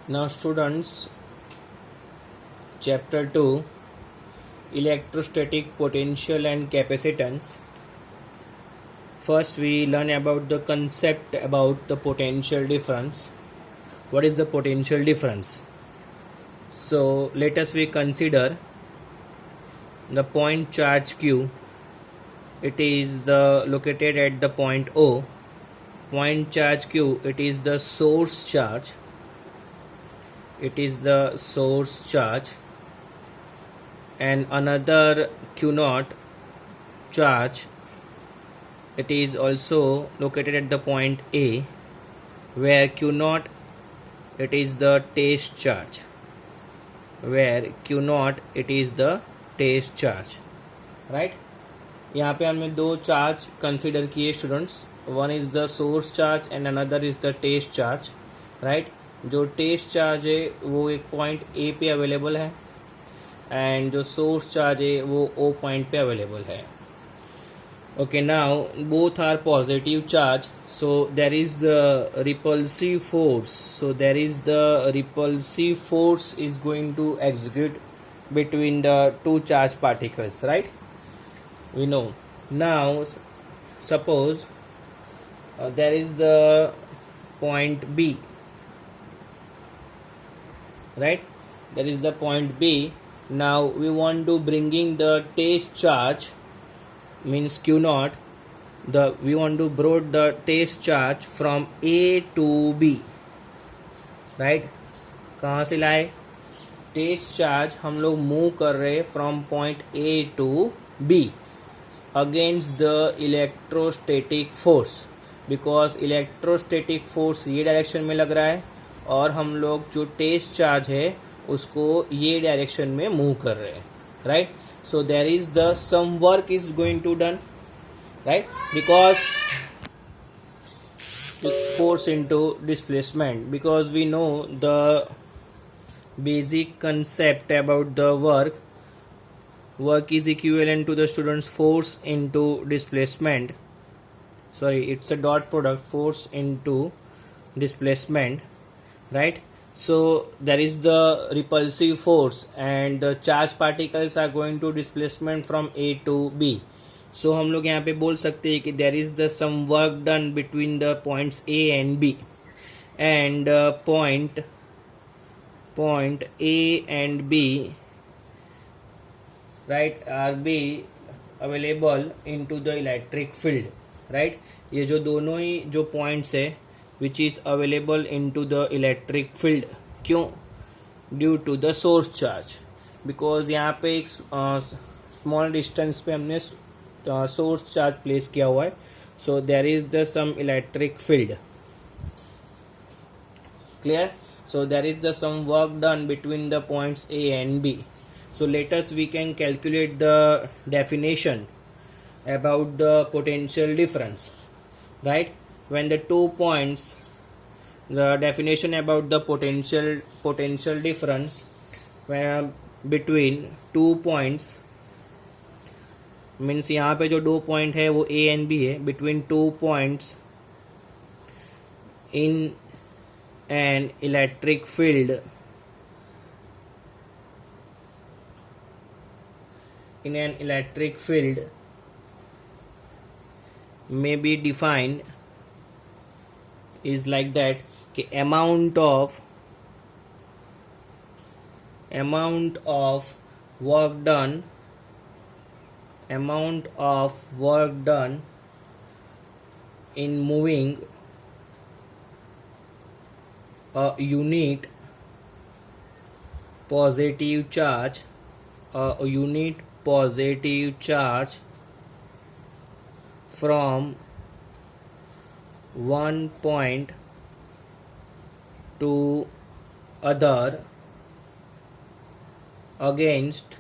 Now students, chapter 2, electrostatic potential and capacitance. First we learn about the concept about the potential difference. What is the potential difference? So let us we consider the point charge Q. It is located at the point O. Point charge Q, it is the source charge. It is the source charge, and another Q0 charge, it is also located at the point A, where Q0 it is the test charge, where Q0 it is the test charge, right? यहाँ पे हमने दो charge consider किए students. One is the source charge and another is the test charge, right? जो test charge है वो एक point A पे अवेलेबल है एंड जो सोर्स चार्ज है वो ओ पॉइंट पे अवेलेबल है. Okay, now both are positive charge, so there is the repulsive force. So there is the repulsive force is going to execute between the two charged particles, right? We know. Now suppose there is the point B, right? There is the point B. Now we want to bringing the test charge, means Q0, we want to brought the test charge from A to B, right? कहाँ से लाए? Test charge हम लोग move कर रहे from point A to B against the electrostatic force, because electrostatic force ये direction में लग रहा है और हम लोग जो टेस्ट चार्ज है उसको ये डायरेक्शन में मूव कर रहे हैं, right? So there is the some work is going to done, right? Because force into displacement, because we know the basic concept about the work is equivalent to the student's force into displacement. Sorry, it's a dot product, force into displacement, right? So there is the repulsive force and the charged particles are going to displacement from A to B. So हम लोग यहाँ पे बोल सकते हैं कि there is the some work done between the points A and B, and point A and B, right, are be available into the electric field, right? ये जो दोनों ही जो points है which is available into the electric field, क्यों? Due to the source charge, because यहाँ पे एक small distance पे हमने source charge place किया हुआ है, so there is the some electric field. Clear? So there is the some work done between the points A and B. So let us we can calculate the definition about the potential difference, right? When the 2 points, the definition about the potential difference when between 2 points means यहाँ पे जो दो point है वो A and B है, between 2 points in an electric field, may be defined is like that कि amount of work done in moving a unit positive charge from one point to other against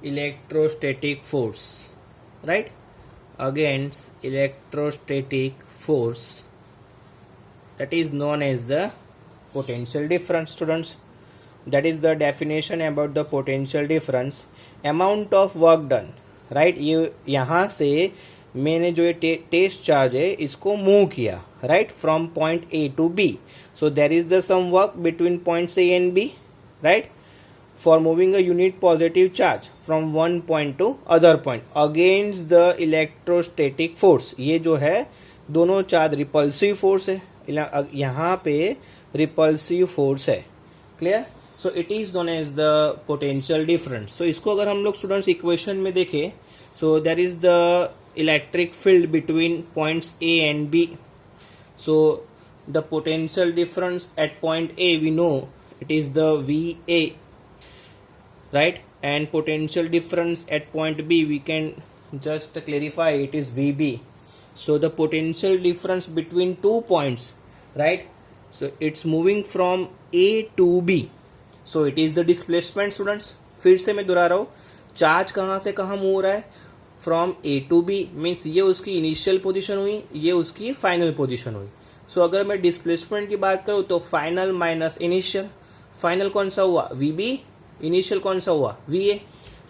electrostatic force, right? Against electrostatic force, that is known as the potential difference, students. That is the definition about the potential difference. Amount of work done, right? ये यहाँ से मैंने जो ये test charge है इसको move किया, right, from point A to B, so there is the some work between points A and B, right, for moving a unit positive charge from one point to other point against the electrostatic force. ये जो है दोनों charge repulsive force है, यहाँ पे repulsive force है. Clear? So it is known as the potential difference. So इसको अगर हम लोग स्टूडेंट्स इक्वेशन में देखें, so there is the electric field between points A and B. So the potential difference at point A we know it is the VA, right, and potential difference at point B we can just clarify, it is VB. So the potential difference between 2 points, right, so it's moving from A to B, so it is the displacement. students फिर से मैं दोहरा रहा हूँ, charge कहाँ से कहाँ move हो रहा है, from A to B, means ये उसकी इनिशियल पोजीशन हुई, ये उसकी फाइनल पोजीशन हुई. सो अगर मैं डिस्प्लेसमेंट की बात करूँ तो फाइनल माइनस इनिशियल, फाइनल कौन सा हुआ VB, इनिशियल कौन सा हुआ VA.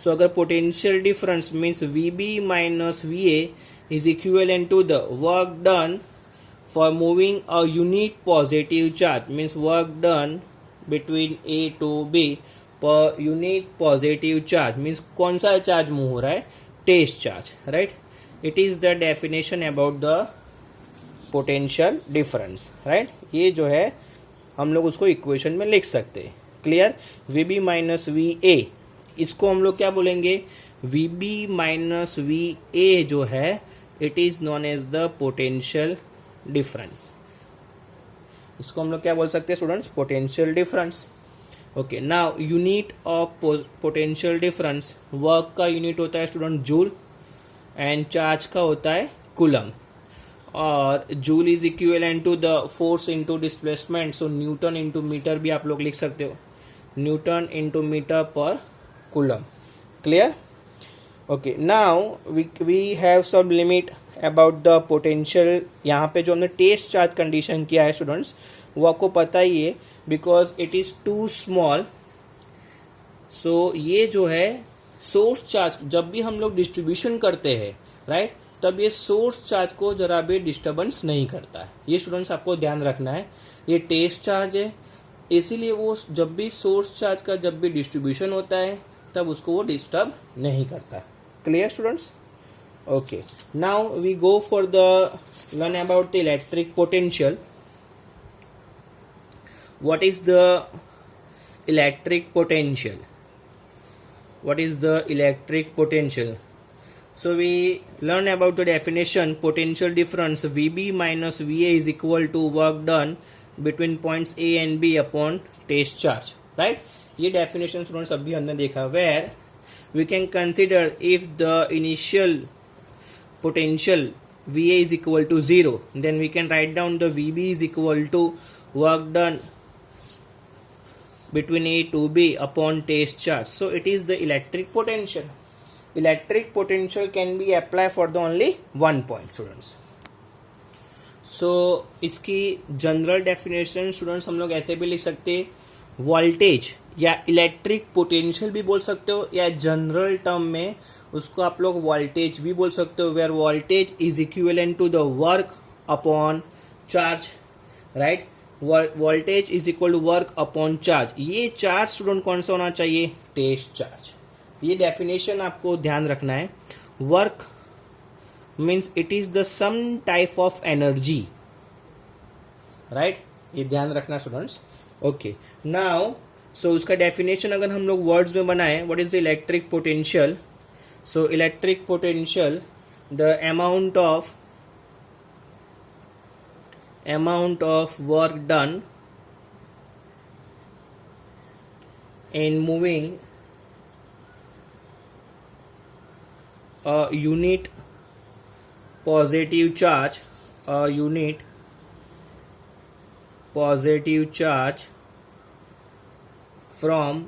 सो अगर potential difference means VB minus VA is equivalent to the work done for moving a unit positive charge, means work done between A to B per unit positive charge, means कौन सा charge move हो रहा है, test charge, right. It is the definition about the potential difference, right. ये जो है हम लोग उसको इक्वेशन में लिख सकते हैं. क्लियर? VB माइनस VA, इसको हम लोग क्या बोलेंगे, VB माइनस VA जो है it is known as the potential difference. इसको हम लोग क्या बोल सकते हैं students, potential difference. Okay, now unit of potential difference, work का यूनिट होता है स्टूडेंट जूल एंड चार्ज का होता है कूलम, और joule is equivalent to the force into displacement. So newton into metre भी आप लोग लिख सकते हो, newton into metre per coulomb. Clear? Okay, now we have some limit about the potential. यहाँ पे जो हमने टेस्ट चार्ज कंडीशन किया है स्टूडेंट्स वो आपको पता ही है, because it is too small. So ये जो है सोर्स चार्ज, जब भी हम लोग डिस्ट्रीब्यूशन करते हैं, राइट, तब ये सोर्स चार्ज को जरा भी डिस्टर्बेंस नहीं करता है. ये स्टूडेंट्स आपको ध्यान रखना है. ये टेस्ट चार्ज है, इसीलिए वो जब भी सोर्स चार्ज का जब भी डिस्ट्रीब्यूशन होता है तब उसको वो डिस्टर्ब नहीं करता. Clear students? Okay, now we go for the learn about the electric potential. What is the electric potential? What is the electric potential? So we learn about the definition. Potential difference VB minus VA is equal to work done between points A and B upon test charge, right? ये definition students अभी हमने देखा, where we can consider if the initial potential VA is equal to 0, then we can write down the VB is equal to work done between A to B upon test charge. So it is the electric potential. Electric potential can be applied for the only one point, students. So इसकी general definition students हम लोग ऐसे भी लिख सकते हैं, voltage या electric potential भी बोल सकते हो, या जनरल टर्म में उसको आप लोग वोल्टेज भी बोल सकते हो, where voltage is equivalent to the work upon charge, right. Voltage is equal to work upon charge. ये चार्ज स्टूडेंट कौन सा होना चाहिए, टेस्ट चार्ज. ये डेफिनेशन आपको ध्यान रखना है. Work means it is the some type of energy, right, ये ध्यान रखना स्टूडेंट्स. ओके, नाउ सो उसका डेफिनेशन अगर हम लोग वर्ड्स में बनाए, what is the electric potential. So electric potential, the amount of work done in moving a unit positive charge from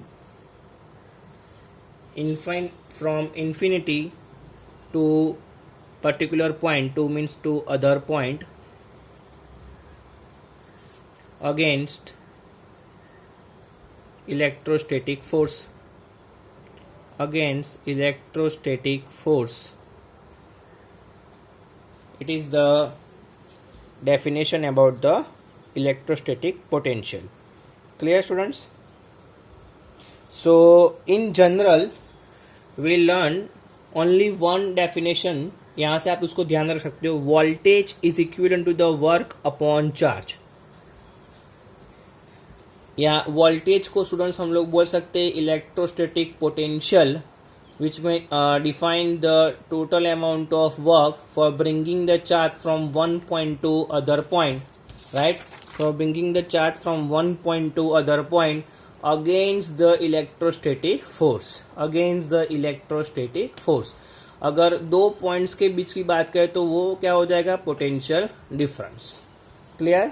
infinity to particular point, to means to other point, against electrostatic force, it is the definition about the electrostatic potential. Clear, students? So in general we learn only one definition. यहाँ से आप उसको ध्यान रख सकते हो. Voltage is equivalent to the work upon charge. या voltage को स्टूडेंट्स हम लोग बोल सकते हैं electrostatic potential, which may define the total amount of work for bringing the charge from one point to other point, right? For bringing the charge from one point to other point against the electrostatic force. Against the electrostatic force. अगर दो points के बीच की बात करें तो वो क्या हो जाएगा? Potential difference. क्लियर?